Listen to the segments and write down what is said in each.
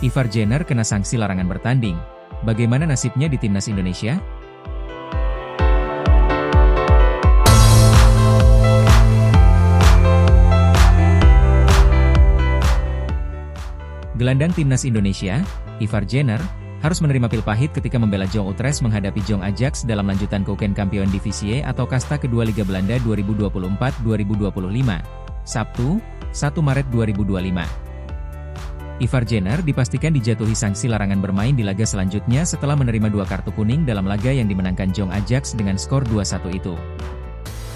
Ivar Jenner kena sanksi larangan bertanding. Bagaimana nasibnya di timnas Indonesia? Gelandang timnas Indonesia, Ivar Jenner, harus menerima pil pahit ketika membela Jong Utrecht menghadapi Jong Ajax dalam lanjutan Keukenkampioen Divisie atau kasta kedua Liga Belanda 2024-2025, Sabtu, 1 Maret 2025. Ivar Jenner dipastikan dijatuhi sanksi larangan bermain di laga selanjutnya setelah menerima 2 kartu kuning dalam laga yang dimenangkan Jong Ajax dengan skor 2-1 itu.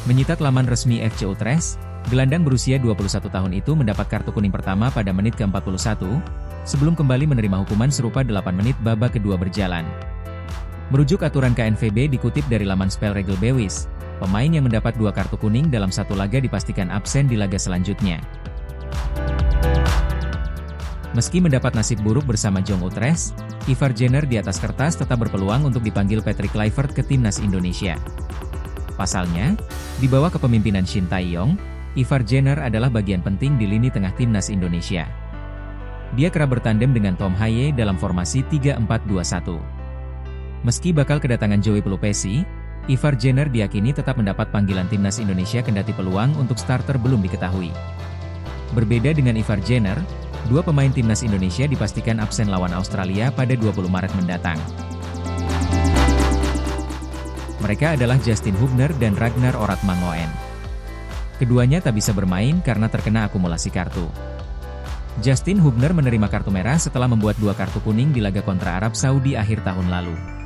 Menyitat laman resmi FC Utrecht, gelandang berusia 21 tahun itu mendapat kartu kuning pertama pada menit ke-41, sebelum kembali menerima hukuman serupa 8 menit babak kedua berjalan. Merujuk aturan KNVB dikutip dari laman Spelregel Bewis, pemain yang mendapat 2 kartu kuning dalam satu laga dipastikan absen di laga selanjutnya. Meski mendapat nasib buruk bersama Jong Utrecht, Ivar Jenner di atas kertas tetap berpeluang untuk dipanggil Patrick Kluivert ke timnas Indonesia. Pasalnya, di bawah kepemimpinan Shin Tae-yong, Ivar Jenner adalah bagian penting di lini tengah timnas Indonesia. Dia kerap bertandem dengan Tom Haye dalam formasi 3-4-2-1. Meski bakal kedatangan Joey Pelupesi, Ivar Jenner diyakini tetap mendapat panggilan timnas Indonesia kendati peluang untuk starter belum diketahui. Berbeda dengan Ivar Jenner, 2 pemain timnas Indonesia dipastikan absen lawan Australia pada 20 Maret mendatang. Mereka adalah Justin Hubner dan Ragnar Oratmangoen. Keduanya tak bisa bermain karena terkena akumulasi kartu. Justin Hubner menerima kartu merah setelah membuat 2 kartu kuning di laga kontra Arab Saudi akhir tahun lalu.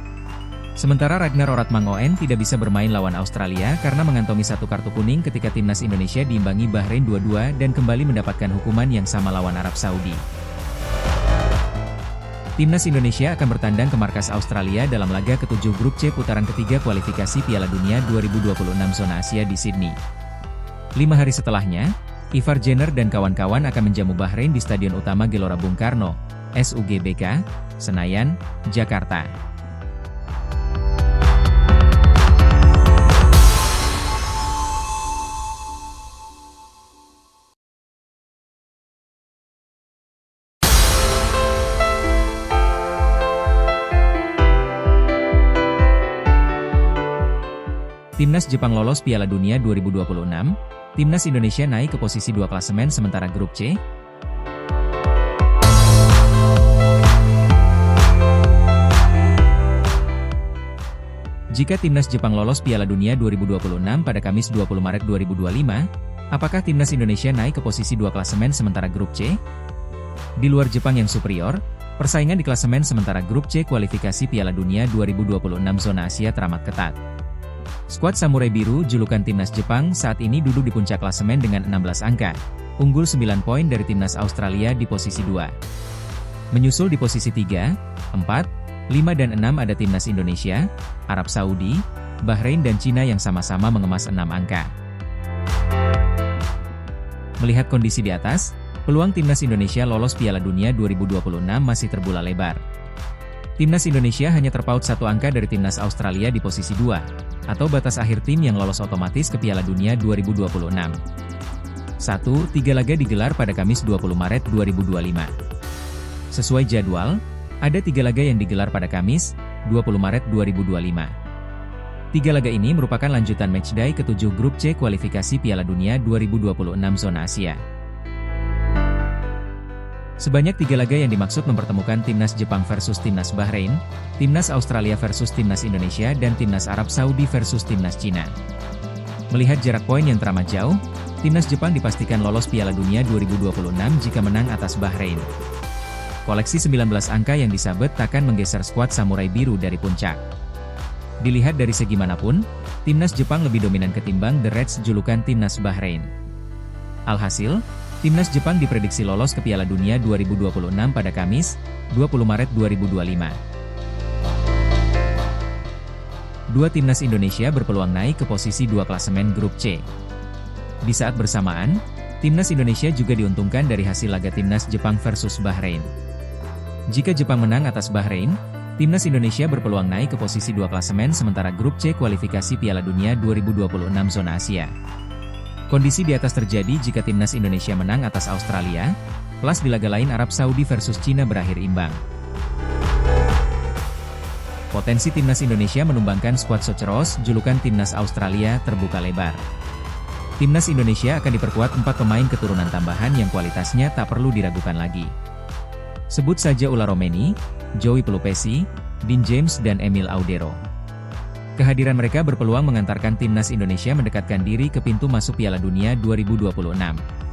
Sementara Ragnar Oratmangoen tidak bisa bermain lawan Australia karena mengantongi 1 kartu kuning ketika timnas Indonesia diimbangi Bahrain 2-2 dan kembali mendapatkan hukuman yang sama lawan Arab Saudi. Timnas Indonesia akan bertandang ke markas Australia dalam laga ke-7 grup C putaran ketiga kualifikasi Piala Dunia 2026 zona Asia di Sydney. 5 hari setelahnya, Ivar Jenner dan kawan-kawan akan menjamu Bahrain di Stadion Utama Gelora Bung Karno, SUGBK, Senayan, Jakarta. Timnas Jepang lolos Piala Dunia 2026, Timnas Indonesia naik ke posisi 2 klasemen sementara grup C. Jika Timnas Jepang lolos Piala Dunia 2026 pada Kamis 20 Maret 2025, apakah Timnas Indonesia naik ke posisi 2 klasemen sementara grup C? Di luar Jepang yang superior, persaingan di klasemen sementara grup C kualifikasi Piala Dunia 2026 zona Asia teramat ketat. Skuad Samurai Biru julukan Timnas Jepang saat ini duduk di puncak klasemen dengan 16 angka, unggul 9 poin dari Timnas Australia di posisi 2. Menyusul di posisi 3, 4, 5 dan 6 ada Timnas Indonesia, Arab Saudi, Bahrain dan Cina yang sama-sama mengemas 6 angka. Melihat kondisi di atas, peluang Timnas Indonesia lolos Piala Dunia 2026 masih terbuka lebar. Timnas Indonesia hanya terpaut 1 angka dari Timnas Australia di posisi 2, atau batas akhir tim yang lolos otomatis ke Piala Dunia 2026. 3 laga digelar pada Kamis 20 Maret 2025. Sesuai jadwal, ada 3 laga yang digelar pada Kamis, 20 Maret 2025. 3 laga ini merupakan lanjutan matchday ke-7 grup C kualifikasi Piala Dunia 2026 zona Asia. Sebanyak 3 laga yang dimaksud mempertemukan Timnas Jepang versus Timnas Bahrain, Timnas Australia versus Timnas Indonesia dan Timnas Arab Saudi versus Timnas Cina. Melihat jarak poin yang teramat jauh, Timnas Jepang dipastikan lolos Piala Dunia 2026 jika menang atas Bahrain. Koleksi 19 angka yang disabet takkan menggeser skuad Samurai Biru dari puncak. Dilihat dari segi manapun, Timnas Jepang lebih dominan ketimbang The Reds julukan Timnas Bahrain. Alhasil, Timnas Jepang diprediksi lolos ke Piala Dunia 2026 pada Kamis, 20 Maret 2025. 2 Timnas Indonesia berpeluang naik ke posisi 2 klasemen grup C. Di saat bersamaan, Timnas Indonesia juga diuntungkan dari hasil laga Timnas Jepang versus Bahrain. Jika Jepang menang atas Bahrain, Timnas Indonesia berpeluang naik ke posisi 2 klasemen sementara grup C kualifikasi Piala Dunia 2026 zona Asia. Kondisi di atas terjadi jika Timnas Indonesia menang atas Australia, Plus di laga lain Arab Saudi versus Cina berakhir imbang. Potensi timnas Indonesia menumbangkan skuad Soceros, julukan timnas Australia, terbuka lebar. Timnas Indonesia akan diperkuat 4 pemain keturunan tambahan yang kualitasnya tak perlu diragukan lagi. Sebut saja Ulla Romeni, Joey Pelupesi, Dean James dan Emil Audero. Kehadiran mereka berpeluang mengantarkan timnas Indonesia mendekatkan diri ke pintu masuk Piala Dunia 2026.